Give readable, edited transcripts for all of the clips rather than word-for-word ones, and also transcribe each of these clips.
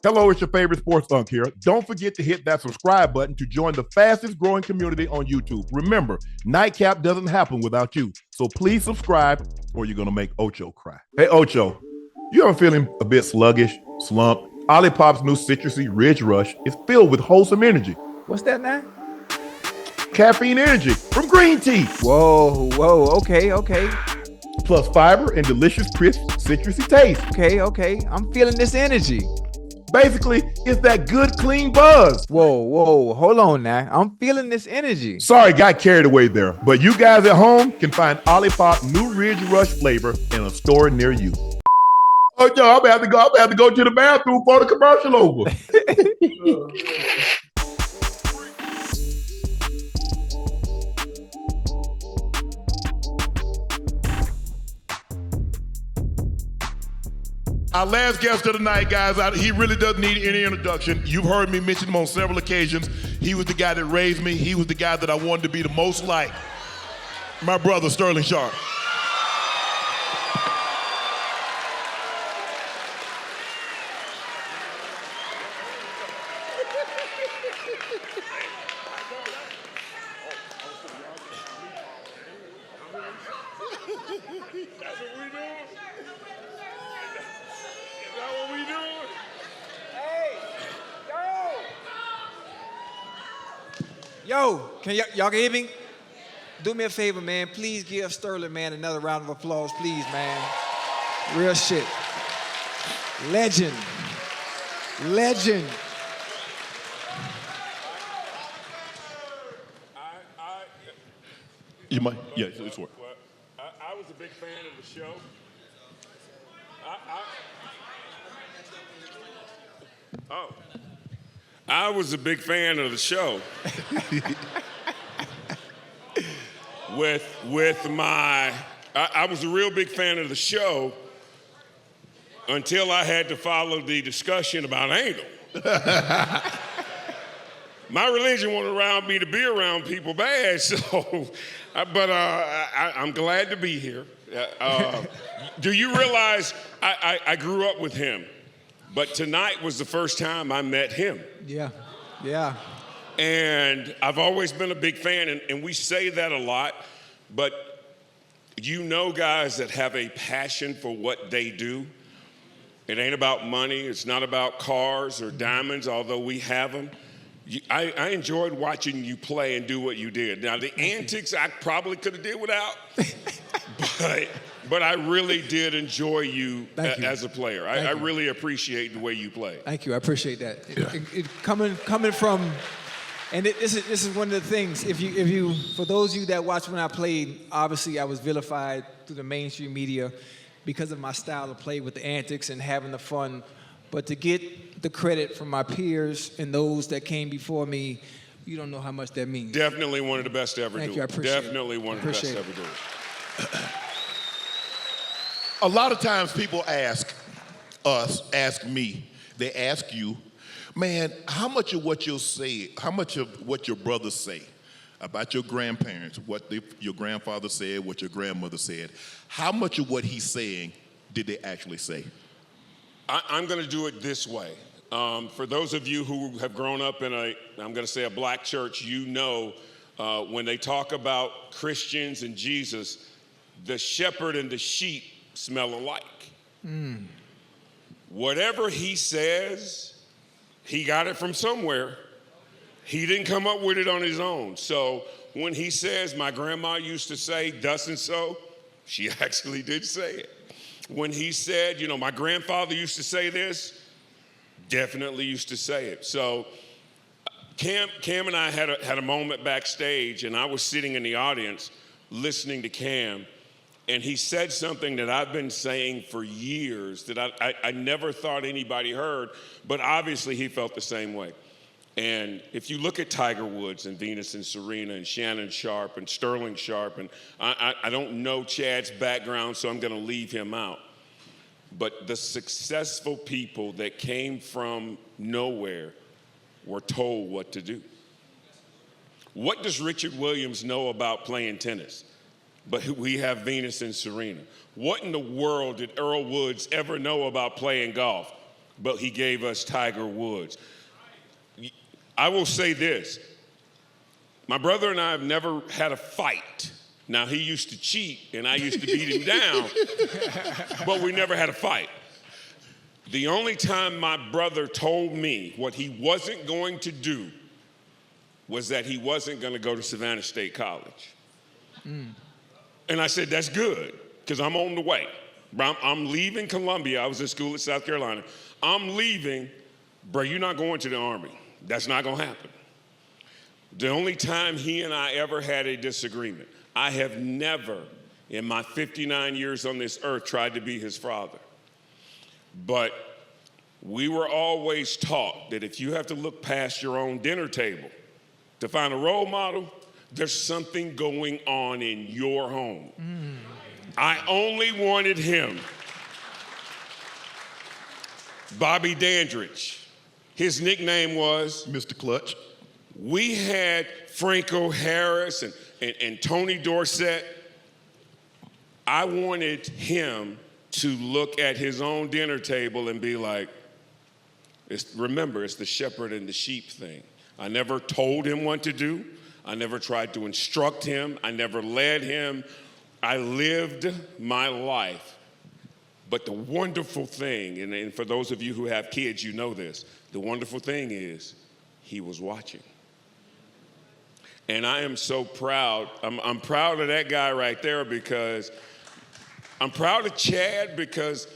Hello, it's your favorite sports Unc here. Don't forget to hit that subscribe button to join the fastest growing community on YouTube. Remember, Nightcap doesn't happen without you. So please subscribe or you're going to make Ocho cry. Hey, Ocho, you ever feeling a bit sluggish, slumped? Olipop's new citrusy Ridge Rush is filled with wholesome energy. What's that now? Caffeine energy from green tea. Whoa, okay. Plus fiber and delicious crisp citrusy taste. Okay. I'm feeling this energy. Basically, it's that good, clean buzz. Whoa, hold on now. I'm feeling this energy. Sorry, got carried away there. But you guys at home can find Olipop new Ridge Rush flavor in a store near you. Oh, yo, I'm about to go to the bathroom for the commercial over. Our last guest of the night, guys, he really doesn't need any introduction. You've heard me mention him on several occasions. He was the guy that raised me. He was the guy that I wanted to be the most like. My brother, Sterling Sharpe. Yo, y'all can hear me? Do me a favor, man. Please give Sterling, man, another round of applause, please, man. Real shit. Legend. You might, yeah, it's work. Well, I was a big fan of the show. I was a big fan of the show. I was a real big fan of the show until I had to follow the discussion about anal. My religion won't allow me to be around people bad, so, I'm glad to be here. Do you realize I grew up with him, but tonight was the first time I met him. Yeah. And I've always been a big fan, and we say that a lot, but you know guys that have a passion for what they do. It ain't about money. It's not about cars or diamonds, although we have them. I enjoyed watching you play and do what you did. Now, the antics I probably could have did without, but I really did enjoy you as a player. I really appreciate the way you play. Thank you. I appreciate that. It coming from, and this is one of the things. If you for those of you that watched when I played, obviously I was vilified through the mainstream media because of my style of play with the antics and having the fun. But to get the credit from my peers and those that came before me, you don't know how much that means. Definitely one of the best to ever do it. Thank you. I appreciate it. Definitely one of the best to ever do it. A lot of times people ask me, they ask you, man, how much of what your brothers say about your grandparents, your grandfather said, what your grandmother said, how much of what he's saying did they actually say? I'm going to do it this way. For those of you who have grown up in I'm going to say a black church, you know when they talk about Christians and Jesus, the shepherd and the sheep smell alike. Whatever he says, he got it from somewhere. He didn't come up with it on his own. So when he says, my grandma used to say, thus and so, she actually did say it. When he said, my grandfather used to say this, definitely used to say it. So Cam and I had a moment backstage, and I was sitting in the audience listening to Cam, and he said something that I've been saying for years that I never thought anybody heard, but obviously he felt the same way. And if you look at Tiger Woods and Venus and Serena and Shannon Sharpe and Sterling Sharpe, and I don't know Chad's background, so I'm going to leave him out. But the successful people that came from nowhere were told what to do. What does Richard Williams know about playing tennis? But we have Venus and Serena. What in the world did Earl Woods ever know about playing golf? but he gave us Tiger Woods. I will say this. My brother and I have never had a fight. Now, he used to cheat, and I used to beat him down, but we never had a fight. The only time my brother told me what he wasn't going to do was that he wasn't going to go to Savannah State College. And I said, that's good, because I'm on the way. I'm leaving Columbia. I was in school at South Carolina. I'm leaving. Bro, you're not going to the Army. That's not going to happen. The only time he and I ever had a disagreement, I have never, in my 59 years on this earth, tried to be his father. But we were always taught that if you have to look past your own dinner table to find a role model, there's something going on in your home. I only wanted him. Bobby Dandridge. His nickname was Mr. Clutch. We had Franco Harris and Tony Dorsett. I wanted him to look at his own dinner table and be like, remember, it's the shepherd and the sheep thing. I never told him what to do. I never tried to instruct him. I never led him. I lived my life. But the wonderful thing, and for those of you who have kids, you know this, the wonderful thing is he was watching. And I am so proud. I'm proud of that guy right there, because I'm proud of Chad, because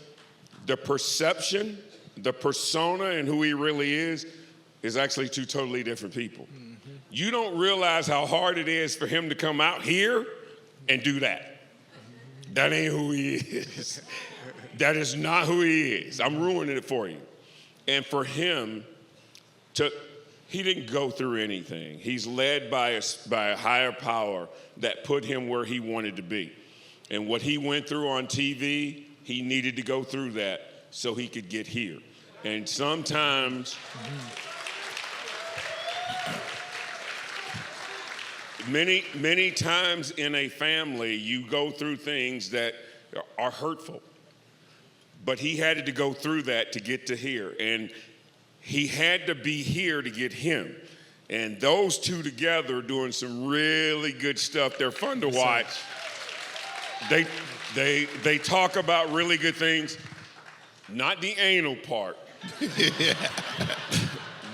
the perception, the persona, and who he really is actually two totally different people. You don't realize how hard it is for him to come out here and do that. That ain't who he is. That is not who he is. I'm ruining it for you. And for him he didn't go through anything. He's led by a higher power that put him where he wanted to be. And what he went through on TV, he needed to go through that so he could get here. And sometimes, many times in a family, you go through things that are hurtful. But he had to go through that to get to here. And he had to be here to get him. And those two together are doing some really good stuff. They're fun to watch. They talk about really good things, not the anal part.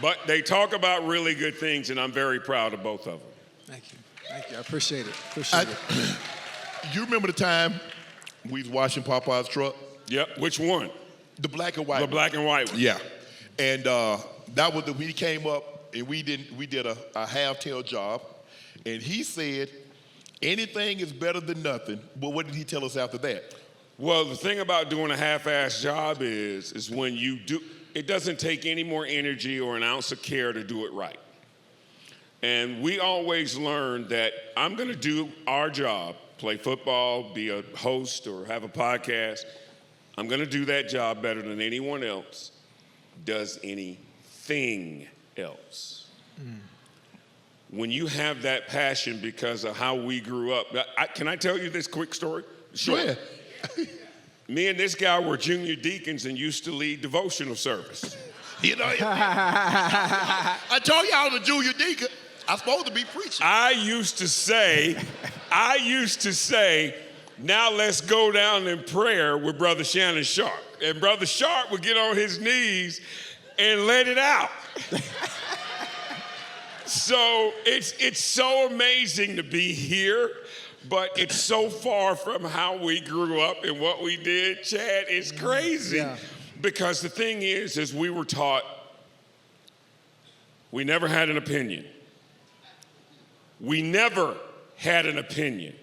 But they talk about really good things, and I'm very proud of both of them. Thank you. I appreciate it. You remember the time we was washing Papa's truck? Yep. Which one? The black and white. The black and white one. Yeah. And that was we came up and we did a half-tail job, and he said anything is better than nothing. But what did he tell us after that? Well, the thing about doing a half-ass job is when you do, it doesn't take any more energy or an ounce of care to do it right. And we always learned that I'm going to do our job, play football, be a host, or have a podcast. I'm going to do that job better than anyone else does anything else. When you have that passion because of how we grew up, can I tell you this quick story? Sure. Yeah. Me and this guy were junior deacons and used to lead devotional service. You know, I told y'all the junior deacon, I'm supposed to be preaching. I used to say, now let's go down in prayer with Brother Shannon Sharpe. And Brother Sharpe would get on his knees and let it out. So it's so amazing to be here, but it's so far from how we grew up and what we did. Chad, it's crazy. Yeah. Because the thing is we were taught we never had an opinion. We never had an opinion.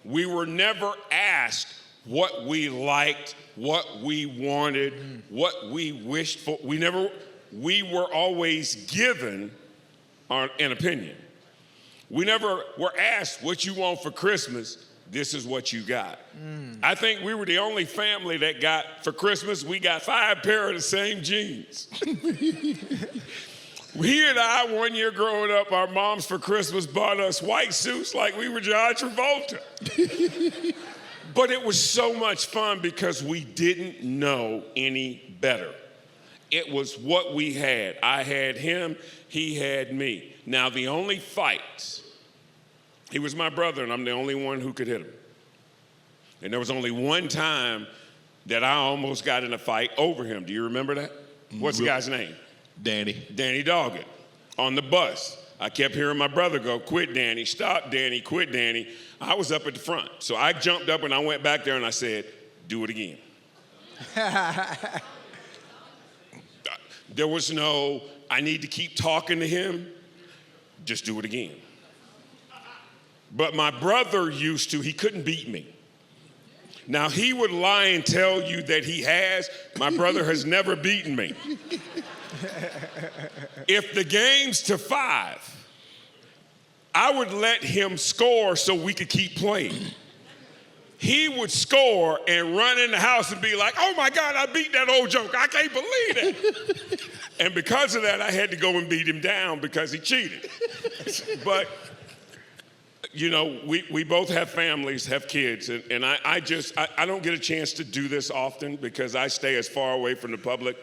We were never asked what we liked, what we wanted, what we wished for. We were always given an opinion. We never were asked what you want for Christmas. This is what you got. I think we were the only family that got, for Christmas, we got 5 pair of the same jeans. He and I, one year growing up, our moms for Christmas bought us white suits like we were John Travolta. But it was so much fun because we didn't know any better. It was what we had. I had him, he had me. Now, the only fights, he was my brother, and I'm the only one who could hit him. And there was only one time that I almost got in a fight over him. Do you remember that? What's the guy's name? Danny. Danny Doggett. On the bus, I kept hearing my brother go, "Quit, Danny, stop, Danny, quit, Danny." I was up at the front. So I jumped up and I went back there and I said, "Do it again." There was no, I need to keep talking to him. Just do it again. But my brother used to, he couldn't beat me. Now, he would lie and tell you that he has. My brother has never beaten me. If the game's to 5, I would let him score so we could keep playing. He would score and run in the house and be like, "Oh my God, I beat that old joke. I can't believe it." And because of that, I had to go and beat him down because he cheated. But, you know, we both have families, have kids, and I don't get a chance to do this often because I stay as far away from the public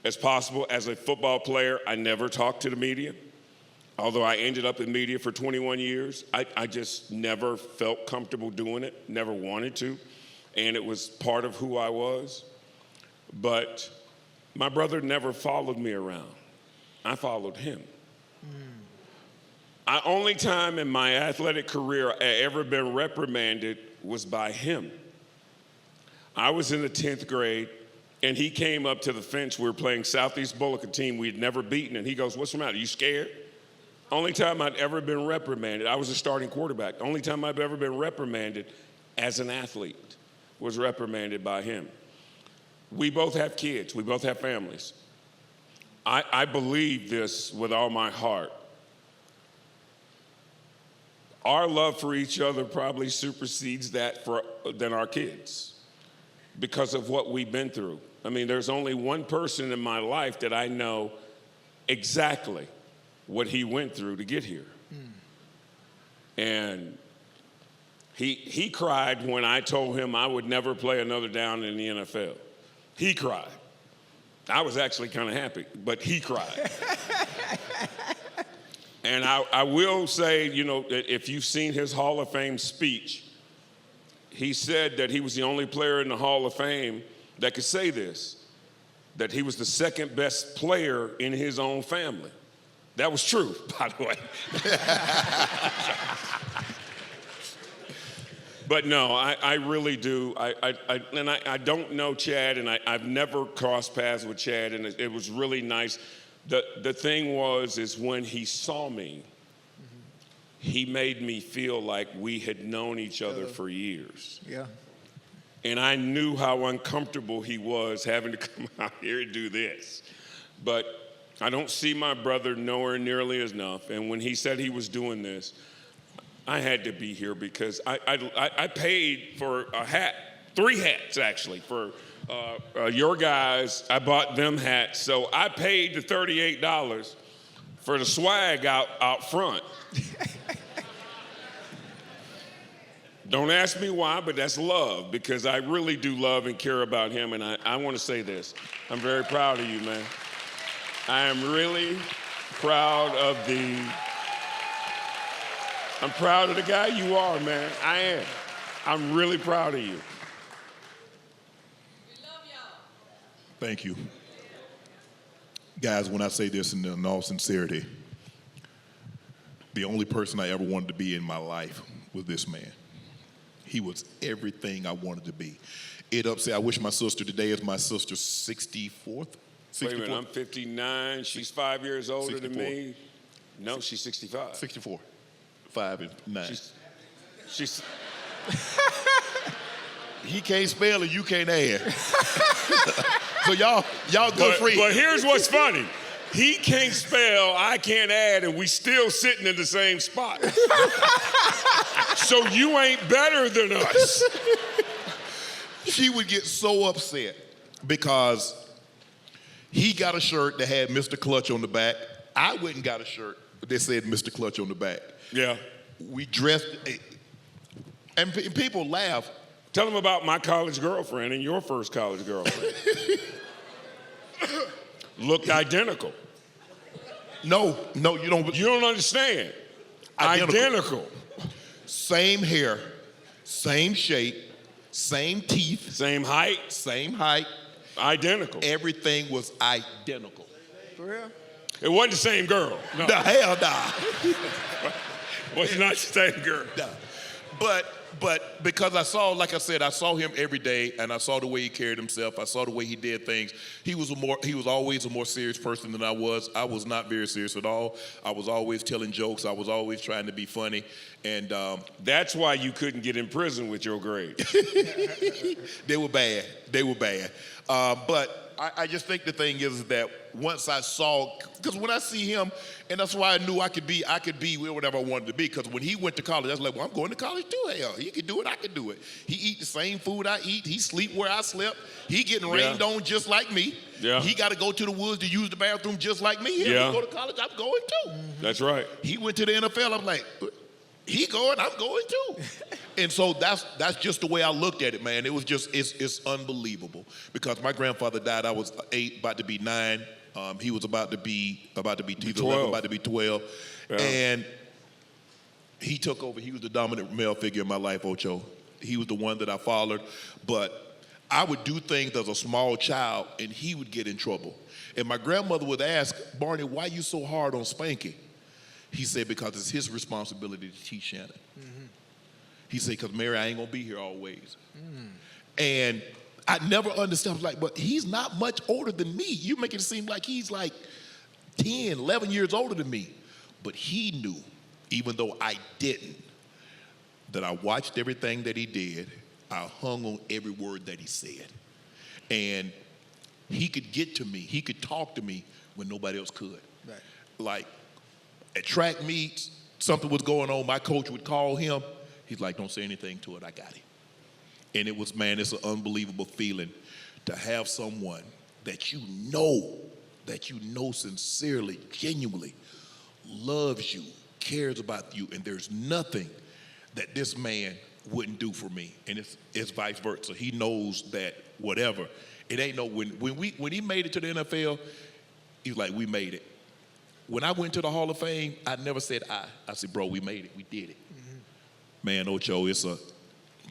as possible. As a football player, I never talk to the media. Although I ended up in media for 21 years, I just never felt comfortable doing it, never wanted to, and it was part of who I was. But my brother never followed me around. I followed him. The only time in my athletic career I ever been reprimanded was by him. I was in the 10th grade, and he came up to the fence. We were playing Southeast Bullock, a team we'd never beaten, and he goes, "What's the matter? You scared?" Only time I'd ever been reprimanded, I was a starting quarterback. The only time I've ever been reprimanded as an athlete was reprimanded by him. We both have kids. We both have families. I believe this with all my heart. Our love for each other probably supersedes that than our kids because of what we've been through. I mean, there's only one person in my life that I know exactly what he went through to get here. And he cried when I told him I would never play another down in the NFL. He cried. I was actually kind of happy, but he cried. And I will say, you know, that if you've seen his Hall of Fame speech, he said that he was the only player in the Hall of Fame that could say this, that he was the second best player in his own family. That was true, by the way. But no, I really do. I don't know Chad, and I've never crossed paths with Chad, and it was really nice. The thing is when he saw me, he made me feel like we had known each other for years. Yeah. And I knew how uncomfortable he was having to come out here and do this. But I don't see my brother nowhere nearly enough. And when he said he was doing this, I had to be here because I paid for a hat, 3 hats actually, for your guys. I bought them hats. So I paid the $38 for the swag out front. Don't ask me why, but that's love, because I really do love and care about him. And I want to say this. I'm very proud of you, man. I am really proud of I'm proud of the guy you are, man. I am. I'm really proud of you. We love y'all. Thank you. Guys, when I say this in all sincerity, the only person I ever wanted to be in my life was this man. He was everything I wanted to be. It upset. I wish my sister, today is my sister's 64th. Wait a minute, I'm 59. She's 5 years older 64. than me. No, she's 65. 64. 5 and 9. She's He can't spell and you can't add. So y'all good free. But here's what's funny. He can't spell, I can't add, and we still sitting in the same spot. So you ain't better than us. She would get so upset because he got a shirt that had Mr. Clutch on the back. I went and got a shirt that said Mr. Clutch on the back. Yeah. We dressed, and people laugh. Tell them about my college girlfriend and your first college girlfriend. looked identical. No, you don't. You don't understand. Identical. Same hair, same shape, same teeth. Same height. Same height. Identical. Everything was identical. For real? It wasn't the same girl. No. The hell nah. Was not the same girl. Nah. But because I saw, like I said, I saw him every day, and I saw the way he carried himself. I saw the way he did things. He was always a more serious person than I was. I was not very serious at all. I was always telling jokes. I was always trying to be funny, and that's why you couldn't get in prison with your grades. They were bad. But I just think the thing is that once I saw, because when I see him, and that's why I knew I could be whatever I wanted to be. Because when he went to college, I was like, well, I'm going to college too. Hell, he can do it, I can do it. He eat the same food I eat. He sleep where I slept. He getting rained on just like me. Yeah. He got to go to the woods to use the bathroom just like me. He go to college, I'm going too. That's right. He went to the NFL. I'm like, he going, I'm going too. And so that's just the way I looked at it, man. It was just, it's unbelievable. Because my grandfather died, I was 8, about to be 9. He was about to be 11, about to be 12. Yeah. And he took over. He was the dominant male figure in my life, Ocho. He was the one that I followed. But I would do things as a small child, and he would get in trouble. And my grandmother would ask, Barney, why you so hard on spanking? He said, because it's his responsibility to teach Shannon. Mm-hmm. He said, because Mary, I ain't going to be here always. And I never understood. I was like, but he's not much older than me. You make it seem like he's like 10, 11 years older than me. But he knew, even though I didn't, that I watched everything that he did. I hung on every word that he said. And he could get to me. He could talk to me when nobody else could. Right. Like, at track meets, something was going on, my coach would call him. He's like, don't say anything to it, I got him. And it was, man, it's an unbelievable feeling to have someone that you know sincerely, genuinely loves you, cares about you, and there's nothing that this man wouldn't do for me. And it's vice versa. He knows that whatever, it ain't no, when he made it to the NFL, he's like, we made it. When I went to the Hall of Fame, I never said I said, bro, we made it. We did it. Mm-hmm. Man, Ocho,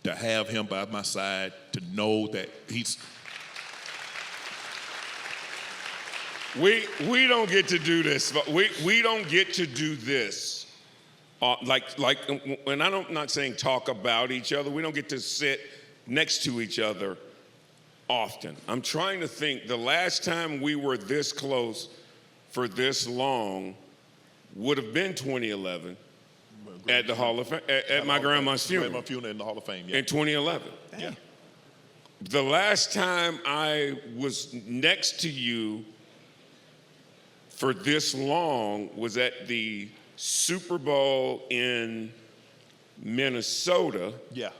to have him by my side, to know that he's... We don't get to do this. But we don't get to do this. And I'm not saying talk about each other. We don't get to sit next to each other often. I'm trying to think, the last time we were this close for this long would have been 2011 at the Hall of Fame, at my grandma's funeral. My funeral in the Hall of Fame, yeah. In 2011. Yeah. The last time I was next to you for this long was at the Super Bowl in Minnesota. Yeah.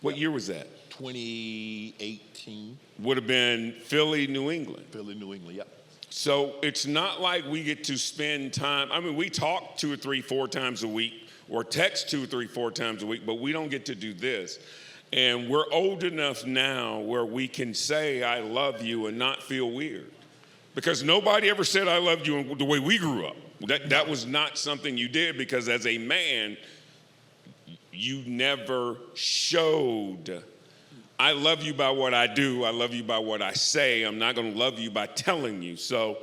What year was that? 2018. Would have been Philly, New England. Philly, New England, yeah. So it's not like we get to spend time. I mean, we talk 2 or 3, 4 times a week or text 2 or 3, 4 times a week, but we don't get to do this. And we're old enough now where we can say, I love you and not feel weird. Because nobody ever said, I loved you the way we grew up. That was not something you did because as a man, you never showed, I love you by what I do. I love you by what I say. I'm not going to love you by telling you. So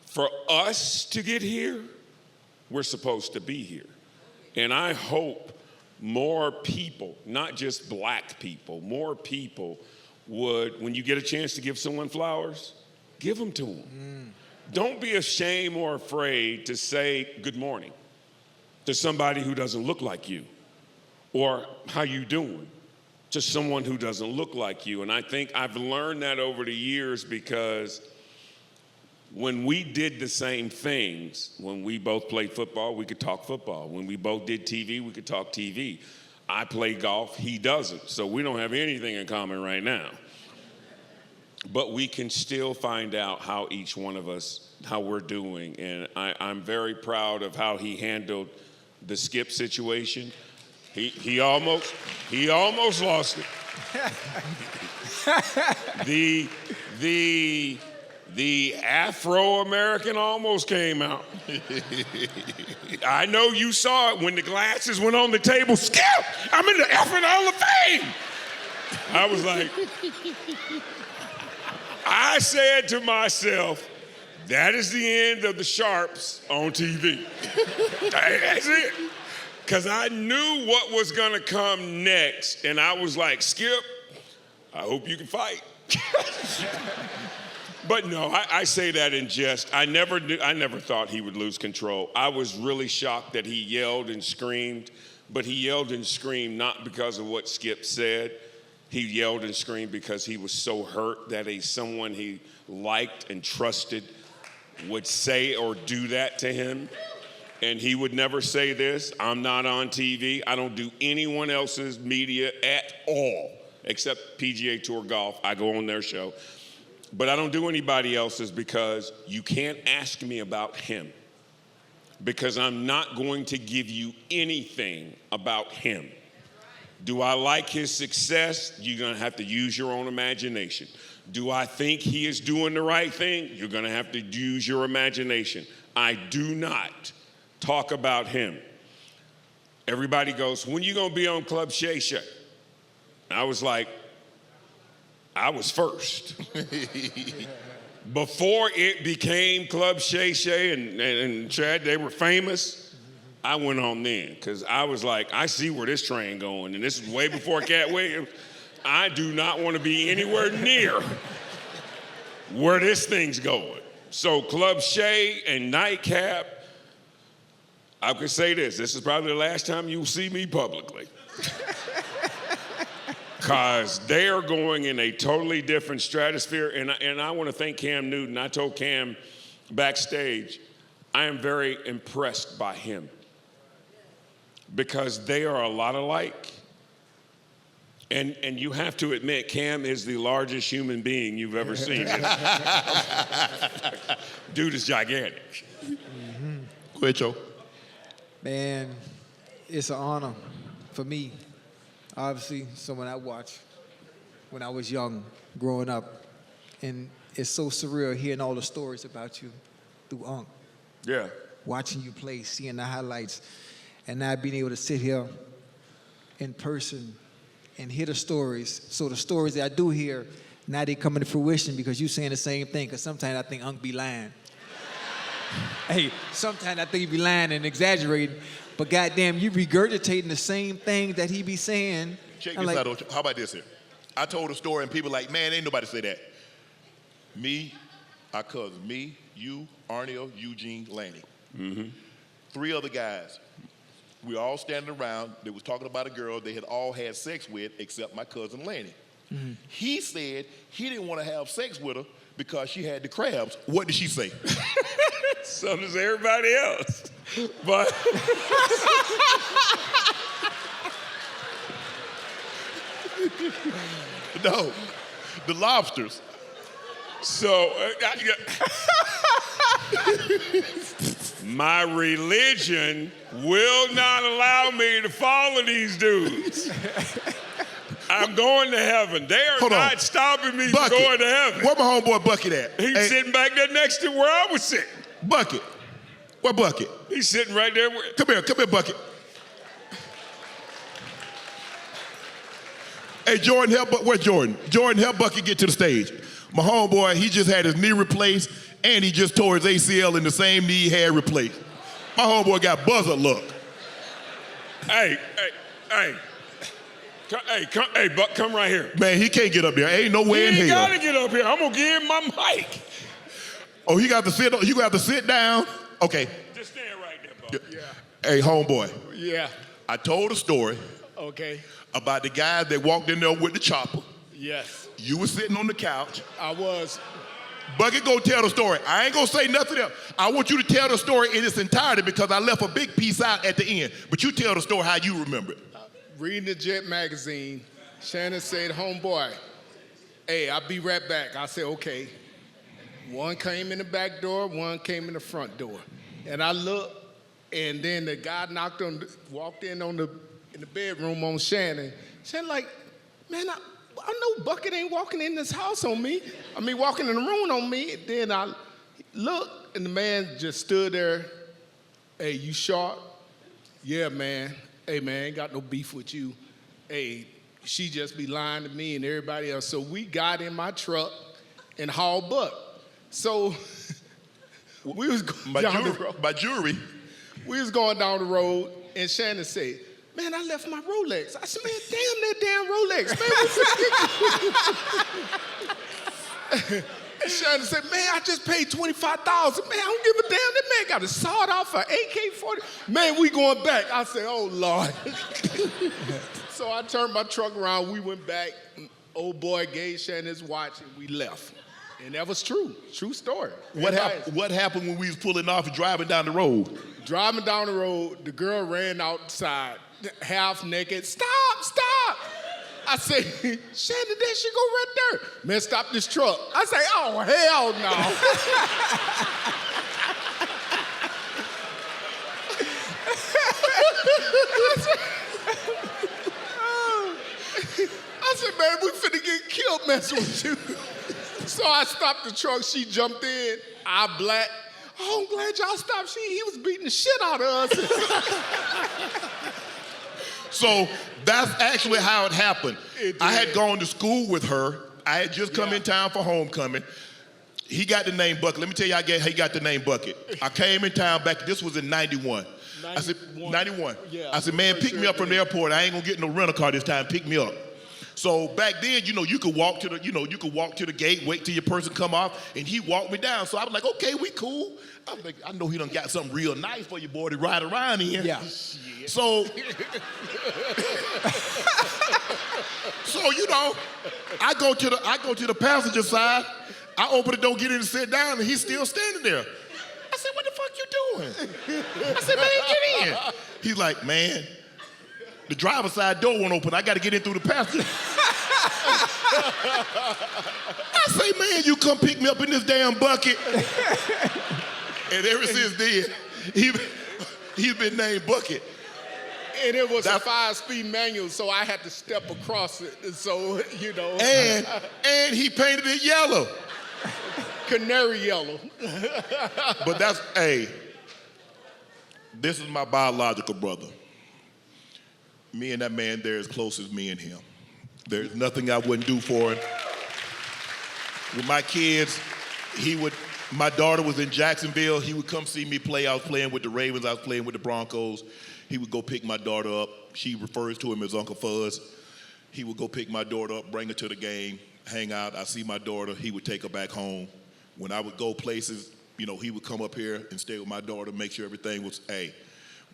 for us to get here, we're supposed to be here. And I hope more people, not just black people, more people would, when you get a chance to give someone flowers, give them to them. Don't be ashamed or afraid to say good morning to somebody who doesn't look like you, or how you doing to someone who doesn't look like you. And I think I've learned that over the years because when we did the same things, when we both played football, we could talk football. When we both did TV, we could talk TV. I play golf, he doesn't. So we don't have anything in common right now. But we can still find out how each one of us, how we're doing. And I'm very proud of how he handled the Skip situation. He almost lost it. The Afro-American almost came out. I know you saw it when the glasses went on the table. Skip, I'm in the effing Hall of Fame. I was like, I said to myself, that is the end of the Sharpes on TV. That's it. Because I knew what was going to come next. And I was like, Skip, I hope you can fight. But no, I say that in jest. I never thought he would lose control. I was really shocked that he yelled and screamed. But he yelled and screamed not because of what Skip said. He yelled and screamed because he was so hurt that someone he liked and trusted would say or do that to him. And he would never say this. I'm not on TV. I don't do anyone else's media at all, except PGA Tour Golf. I go on their show. But I don't do anybody else's because you can't ask me about him. Because I'm not going to give you anything about him. Do I like his success? You're going to have to use your own imagination. Do I think he is doing the right thing? You're going to have to use your imagination. I do not talk about him. Everybody goes, when you going to be on Club Shay Shay? I was like, I was first. Before it became Club Shay Shay and Chad, they were famous. I went on then because I was like, I see where this train going, and this is way before Cat Williams. I do not want to be anywhere near where this thing's going. So Club Shay and Nightcap, I could say this is probably the last time you'll see me publicly. Because they are going in a totally different stratosphere, and I want to thank Cam Newton. I told Cam backstage, I am very impressed by him. Because they are a lot alike. And you have to admit, Cam is the largest human being you've ever seen. Dude is gigantic. Go ahead, Joe. Man, it's an honor for me, obviously, someone I watched when I was young, growing up. And it's so surreal hearing all the stories about you through Unc. Yeah. Watching you play, seeing the highlights. And now being able to sit here in person and hear the stories. So the stories that I do hear, now they come into fruition because you're saying the same thing. Because sometimes I think Unc be lying. Hey, sometimes I think he be lying and exaggerating. But goddamn, you regurgitating the same thing that he be saying. Check this out, Ocho. How about this here? I told a story and people like, man, ain't nobody say that. Me, our cousins, me, you, Arneo, Eugene, Lanny. Mm-hmm. 3 other guys. We all standing around. They was talking about a girl they had all had sex with except my cousin Lanny. Mm-hmm. He said he didn't want to have sex with her because she had the crabs. What did she say? So does everybody else. But no, the lobsters. So my religion will not allow me to follow these dudes. I'm going to heaven. They are not stopping me from going to heaven. Where my homeboy Bucket at? He's sitting back there next to where I was sitting. Bucket. Where Bucket? He's sitting right there. Come here, Bucket. Hey, Jordan, where's Jordan? Jordan, help Bucket get to the stage. My homeboy, he just had his knee replaced, and he just tore his ACL in the same knee he had replaced. My homeboy got buzzard luck. Hey, Buck, come right here. Man, he can't get up there. Ain't no way in hell. He gotta get up here. I'm gonna give him my mic. Oh, he got to sit. You got to sit down. Okay. Just stand right there, Buck. Yeah. Hey, homeboy. Yeah. I told a story. Okay. About the guy that walked in there with the chopper. Yes. You were sitting on the couch. I was. Bucket, go tell the story. I ain't gonna say nothing else. I want you to tell the story in its entirety because I left a big piece out at the end. But you tell the story how you remember it. Reading the Jet magazine, Shannon said, homeboy, hey, I'll be right back. I said, okay. One came in the back door, one came in the front door. And I looked, and then the guy walked in in the bedroom on Shannon. Shannon like, man, I know Bucket ain't walking in this house on me. I mean, walking in the room on me. Then I looked, and the man just stood there. Hey, you Sharpe? Yeah, man. Hey, man, ain't got no beef with you. Hey, she just be lying to me and everybody else. So we got in my truck and hauled butt. So we was going down the road. My jewelry. We was going down the road, and Shannon said, man, I left my Rolex. I said, man, damn that damn Rolex, man. And Shannon said, man, I just paid $25,000. Man, I don't give a damn. That man got a sawed off for AK-40. Man, we going back. I said, oh, Lord. So I turned my truck around. We went back. Old boy gave Shannon his watch, and we left. And that was true. True story. What happened when we was pulling off and driving down the road? Driving down the road, the girl ran outside, half naked. Stop! I said, Shannon, there she go right there. Man, stop this truck. I say, oh, hell no. I said, man, we finna get killed messing with you. So I stopped the truck. She jumped in. I black. Oh, I'm glad y'all stopped. He was beating the shit out of us. So that's actually how it happened. I had gone to school with her. I had just come in town for homecoming. He got the name Bucket. Let me tell you how he got the name Bucket. I came in town back, this was in 91. I said, 91. Yeah, I said, man, pick me up from the airport. I ain't gonna get no rental car this time, pick me up. So back then, you could walk to the gate, wait till your person come off, and he walked me down. So I was like, okay, we cool. I was like, I know he done got something real nice for your boy to ride around in. Yeah. So, I go to the passenger side. I open the door, get in and sit down, and he's still standing there. I said, what the fuck you doing? I said, man, get in. He's like, man, the driver's side door won't open. I got to get in through the passenger. I say, man, you come pick me up in this damn bucket. And ever since then, he's been named Bucket. And it was a 5-speed manual, so I had to step across it. So, And he painted it yellow. Canary yellow. But this is my biological brother. Me and that man, they're as close as me and him. There's nothing I wouldn't do for him. With my kids, my daughter was in Jacksonville. He would come see me play. I was playing with the Ravens. I was playing with the Broncos. He would go pick my daughter up. She refers to him as Uncle Fuzz. He would go pick my daughter up, bring her to the game, hang out. I see my daughter. He would take her back home. When I would go places, he would come up here and stay with my daughter, make sure everything was,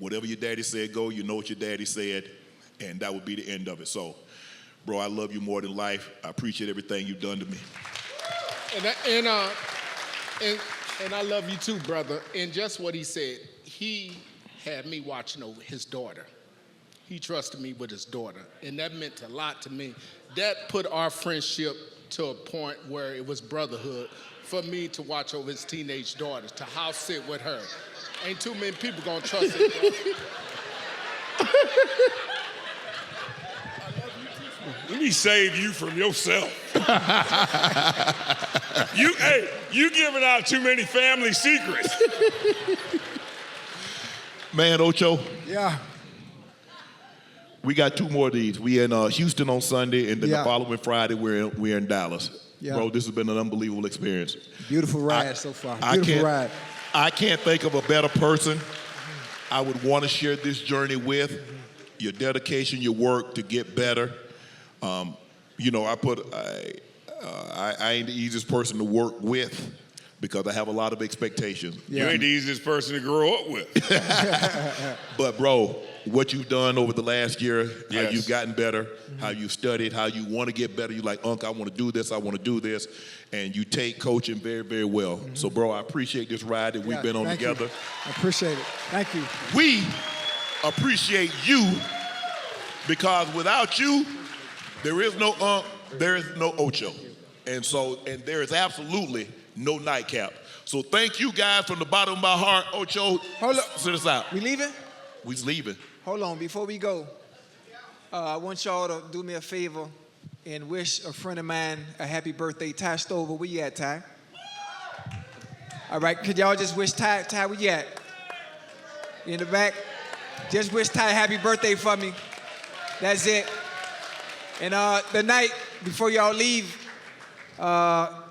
whatever your daddy said, go. You know what your daddy said. And that would be the end of it. So, bro, I love you more than life. I appreciate everything you've done to me. And I love you too, brother. And just what he said, he had me watching over his daughter. He trusted me with his daughter, and that meant a lot to me. That put our friendship to a point where it was brotherhood for me to watch over his teenage daughter, to house sit with her. Ain't too many people gonna trust it. Let me save you from yourself. You giving out too many family secrets. Man, Ocho. Yeah. We got 2 more of these. We in Houston on Sunday, and then the following Friday we're in Dallas. Yeah. Bro, this has been an unbelievable experience. Beautiful ride so far. Beautiful ride. I can't think of a better person I would want to share this journey with. Your dedication, your work to get better. I ain't the easiest person to work with because I have a lot of expectations. Yeah. You ain't the easiest person to grow up with. But, bro, what you've done over the last year, how you've gotten better, how you studied, how you want to get better. You're like, Unc, I want to do this, I want to do this. And you take coaching very, very well. So, bro, I appreciate this ride that we've been on together. You. I appreciate it. Thank you. We appreciate you because without you, there is no Unc, there is no Ocho. And there is absolutely no Nightcap. So thank you guys from the bottom of my heart. Ocho, sit us out. We leaving? We's leaving. Hold on, before we go, I want y'all to do me a favor and wish a friend of mine a happy birthday. Ty Stover, where you at, Ty? All right, could y'all just wish Ty, where you at? In the back? Just wish Ty a happy birthday for me. That's it. And the night, before y'all leave,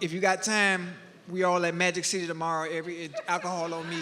if you got time, we all at Magic City tomorrow. Alcohol on me.